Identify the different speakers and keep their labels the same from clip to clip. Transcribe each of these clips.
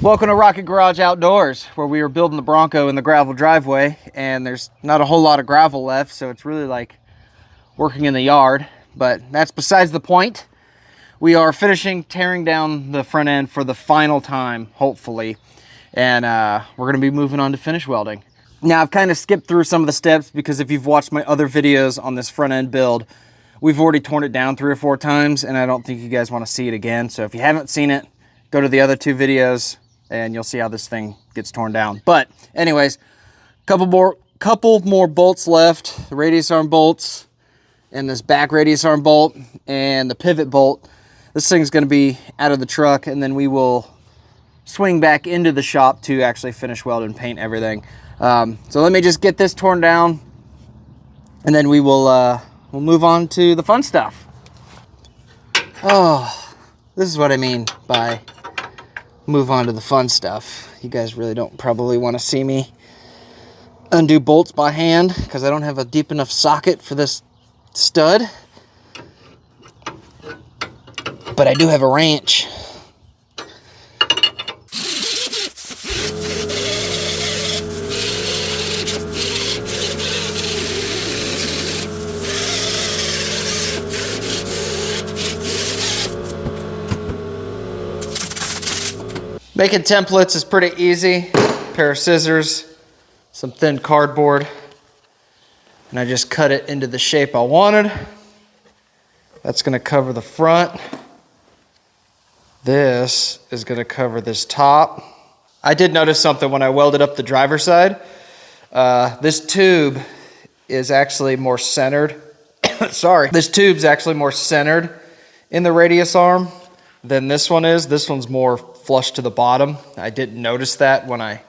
Speaker 1: Welcome to Rocket Garage Outdoors, where we are building the Bronco in the gravel driveway, and there's not a whole lot of gravel left, so it's really like working in the yard, but that's besides the point. We are finishing tearing down the front end for the final time, hopefully, and we're going to be moving on to finish welding. Now, I've kind of skipped through some of the steps because if you've watched my other videos on this front end build, we've already torn it down 3 or 4 times, and I don't think you guys want to see it again. So if you haven't seen it, go to the other 2 videos and you'll see how this thing gets torn down. But anyways, couple more bolts left, the radius arm bolts and this back radius arm bolt and the pivot bolt. This thing's going to be out of the truck, and then we will swing back into the shop to actually finish weld and paint everything. So let me just get this torn down, and then we will we'll move on to the fun stuff. Oh, this is what I mean by move on to the fun stuff. You guys really don't probably want to see me undo bolts by hand because I don't have a deep enough socket for this stud, but I do have a wrench. Making templates is pretty easy. A pair of scissors, some thin cardboard, and I just cut it into the shape I wanted. That's going to cover the front. This is going to cover this top. I did notice something when I welded up the driver's side. This tube is actually more centered. Sorry. This tube's actually more centered in the radius arm than this one is. This one's more flush to the bottom. I didn't notice that when I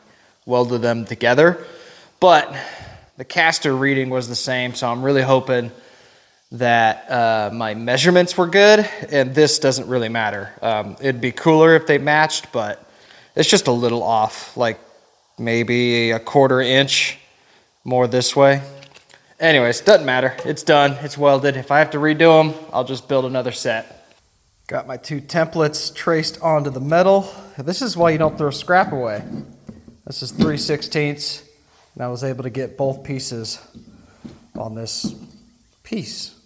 Speaker 1: welded them together, but the caster reading was the same, so I'm really hoping that my measurements were good, and this doesn't really matter. It'd be cooler if they matched, but it's just a little off, like maybe a 1/4 inch more this way. Anyways, doesn't matter. It's done. It's welded. If I have to redo them, I'll just build another set. Got my 2 templates traced onto the metal. This is why you don't throw scrap away. This is 3/16, and I was able to get both pieces on this piece.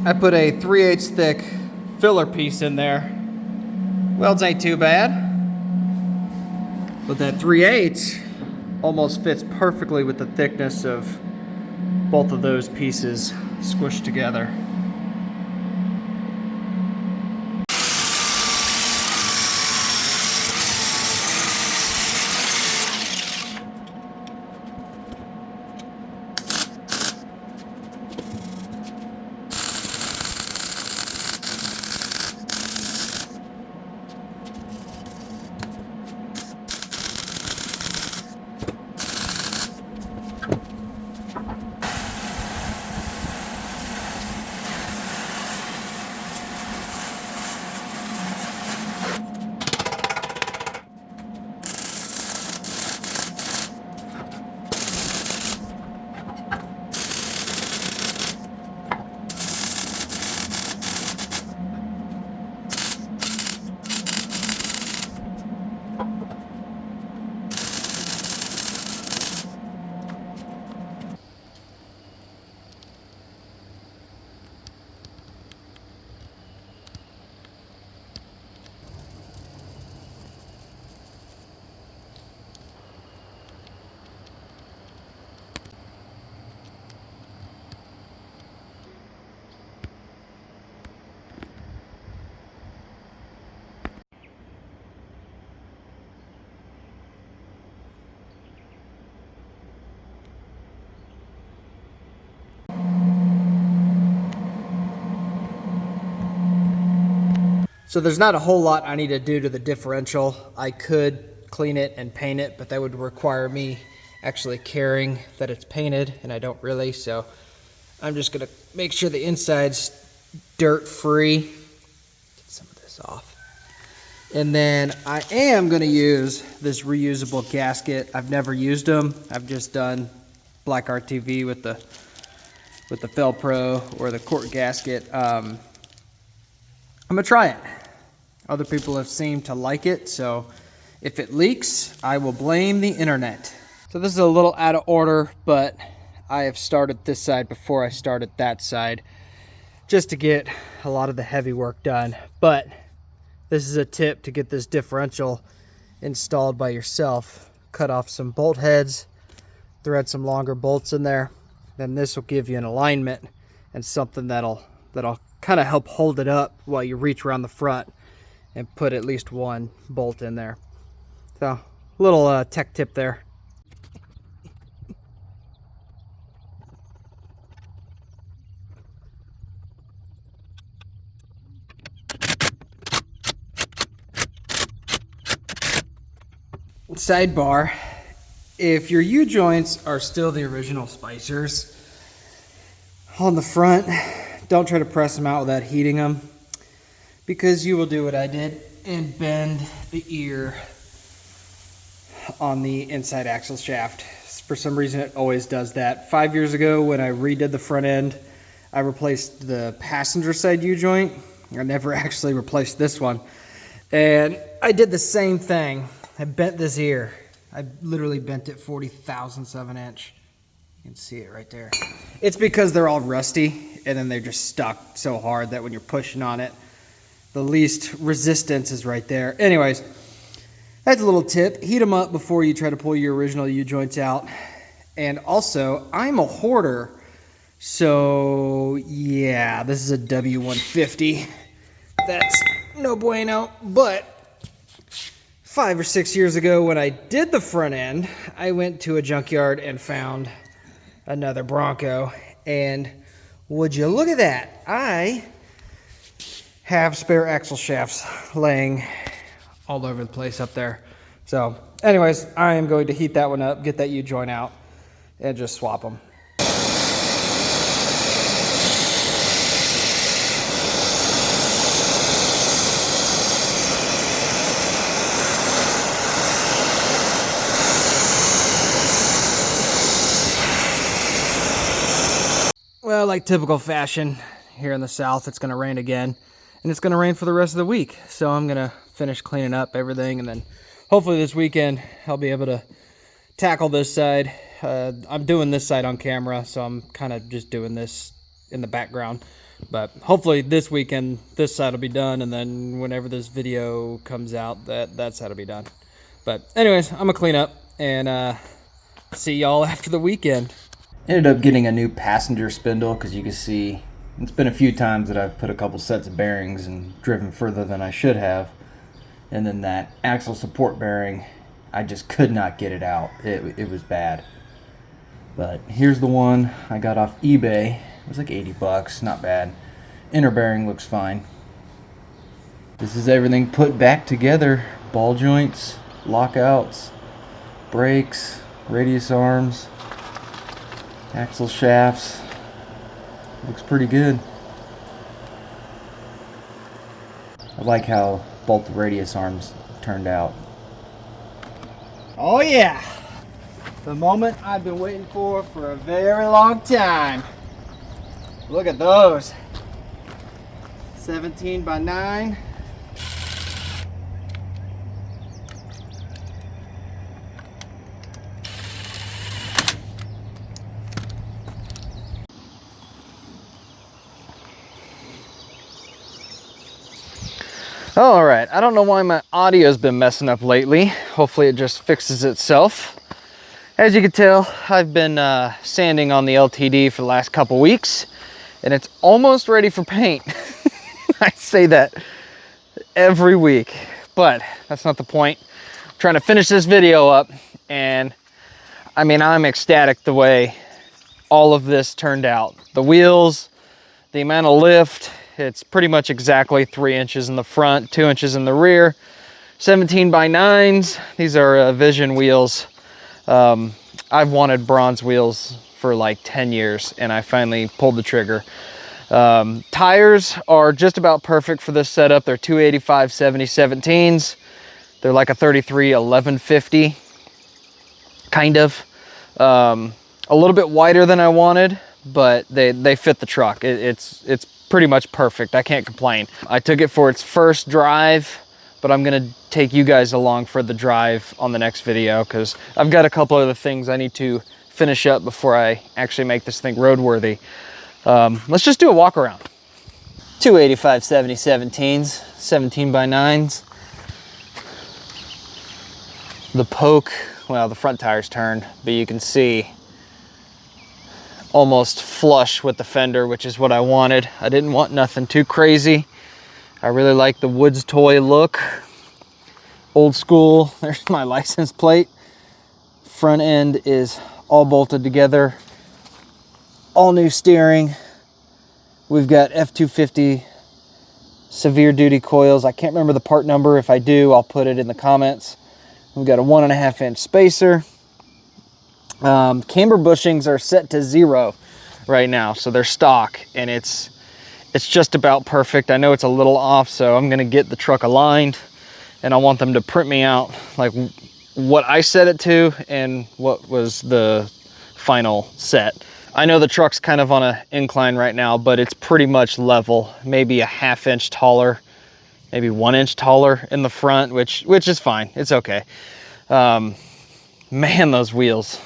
Speaker 1: I put a 3/8 thick filler piece in there. Welds ain't too bad, but that 3/8 almost fits perfectly with the thickness of both of those pieces squished together. So there's not a whole lot I need to do to the differential. I could clean it and paint it, but that would require me actually caring that it's painted, and I don't really, so I'm just gonna make sure the inside's dirt free. Get some of this off. And then I am gonna use this reusable gasket. I've never used them. I've just done black RTV with the Felpro or the quart gasket. I'm gonna try it. Other people have seemed to like it, so if it leaks, I will blame the internet. So this is a little out of order, but I have started this side before I started that side, just to get a lot of the heavy work done. But this is a tip to get this differential installed by yourself. Cut off some bolt heads, thread some longer bolts in there, then this will give you an alignment and something that'll kind of help hold it up while you reach around the front and put at least one bolt in there. So, little tech tip there. Sidebar, if your U-joints are still the original spicers on the front, don't try to press them out without heating them, because you will do what I did and bend the ear on the inside axle shaft. For some reason it always does that. 5 years ago when I redid the front end, I replaced the passenger side U-joint. I never actually replaced this one. And I did the same thing. I bent this ear. I literally bent it 40 thousandths of an inch. You can see it right there. It's because they're all rusty and then they're just stuck so hard that when you're pushing on it, the least resistance is right there. Anyways, that's a little tip. Heat them up before you try to pull your original U-joints out. And also, I'm a hoarder. So yeah, this is a W150. That's no bueno, but 5 or 6 years ago when I did the front end, I went to a junkyard and found another Bronco, and would you look at that, I have spare axle shafts laying all over the place up there. So anyways, I am going to heat that one up, get that U-joint out, and just swap them. Well, like typical fashion here in the South, it's going to rain again, and it's going to rain for the rest of the week. So I'm going to finish cleaning up everything, and then hopefully this weekend I'll be able to tackle this side. I'm doing this side on camera, so I'm kind of just doing this in the background. But hopefully this weekend this side will be done, and then whenever this video comes out, that side will be done. But anyways, I'm going to clean up and see y'all after the weekend. Ended up getting a new passenger spindle because you can see it's been a few times that I've put a couple sets of bearings and driven further than I should have. And then that axle support bearing, I just could not get it out. It was bad. But here's the one I got off eBay. It was like 80 bucks, not bad. Inner bearing looks fine. This is everything put back together. Ball joints, lockouts, brakes, radius arms, axle shafts. Looks pretty good. I like how both the radius arms turned out. Oh yeah! The moment I've been waiting for a very long time. Look at those. 17 by 9. All right, I don't know why my audio's been messing up lately. Hopefully it just fixes itself. As you can tell, I've been sanding on the LTD for the last couple weeks, and it's almost ready for paint. I say that every week, but that's not the point. I'm trying to finish this video up, and I mean, I'm ecstatic the way all of this turned out. The wheels, the amount of lift, It's pretty much exactly 3 inches in the front, 2 inches in the rear. 17 by 9s. These are Vision wheels. I've wanted bronze wheels for like 10 years and I finally pulled the trigger. Tires are just about perfect for this setup. They're 285/70/17s. They're like a 33 1150, kind of. A little bit wider than I wanted, but they fit the truck. It's pretty much perfect. I can't complain. I took it for its first drive, but I'm gonna take you guys along for the drive on the next video because I've got a couple other things I need to finish up before I actually make this thing roadworthy. Let's just do a walk around. 285/70/17s, 17 by 9s. The poke, well, the front tire's turned, but you can see almost flush with the fender, which is what I wanted. I didn't want nothing too crazy. I really like the Woods toy look. Old school. There's my license plate. Front end is all bolted together. All new steering. We've got F250 severe duty coils. I can't remember the part number. If I do, I'll put it in the comments. We've got a 1.5 inch spacer. Camber bushings are set to 0 right now, so they're stock, and it's just about perfect. I know it's a little off, so I'm gonna get the truck aligned, and I want them to print me out like what I set it to and what was the final set. I know the truck's kind of on an incline right now, but it's pretty much level, maybe a 1/2 inch taller, maybe 1 inch taller in the front, which is fine. It's okay. Man, those wheels.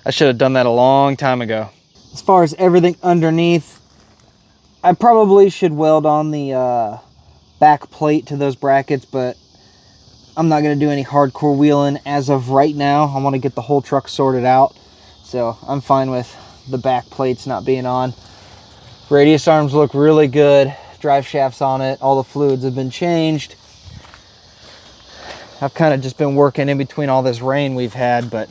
Speaker 1: I should have done that a long time ago. As far as everything underneath, I probably should weld on the back plate to those brackets, but I'm not going to do any hardcore wheeling as of right now. I want to get the whole truck sorted out, so I'm fine with the back plates not being on. Radius arms look really good. Drive shafts on it. All the fluids have been changed. I've kind of just been working in between all this rain we've had, but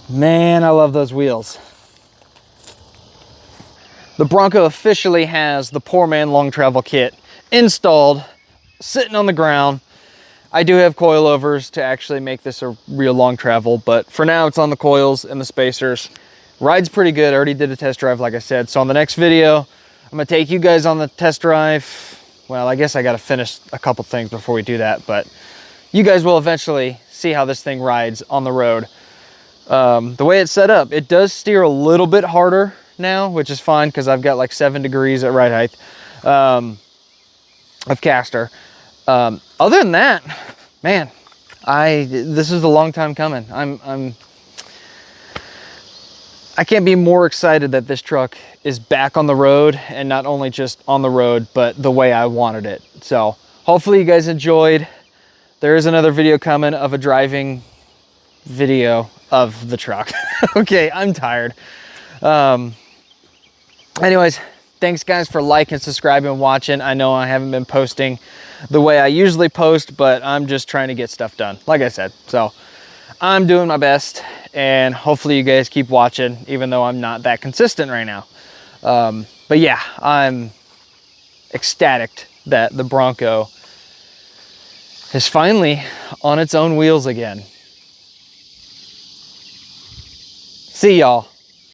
Speaker 1: man, I love those wheels. The Bronco officially has the Poor Man Long Travel Kit installed, sitting on the ground. I do have coilovers to actually make this a real long travel, but for now it's on the coils and the spacers. Rides pretty good. I already did a test drive, like I said. So on the next video, I'm gonna take you guys on the test drive. Well, I guess I gotta finish a couple things before we do that, but you guys will eventually see how this thing rides on the road. The way it's set up, it does steer a little bit harder now, which is fine because I've got like 7 degrees at ride height of caster. Other than that, man, this is a long time coming. I can't be more excited that this truck is back on the road, and not only just on the road, but the way I wanted it. So hopefully you guys enjoyed. There is another video coming of a driving video of the truck. Okay, I'm tired. Anyways, thanks guys for liking, subscribing, and watching. I know I haven't been posting the way I usually post, but I'm just trying to get stuff done, like I said. So I'm doing my best, and hopefully you guys keep watching, even though I'm not that consistent right now. But yeah, I'm ecstatic that the Bronco is finally on its own wheels again. See y'all.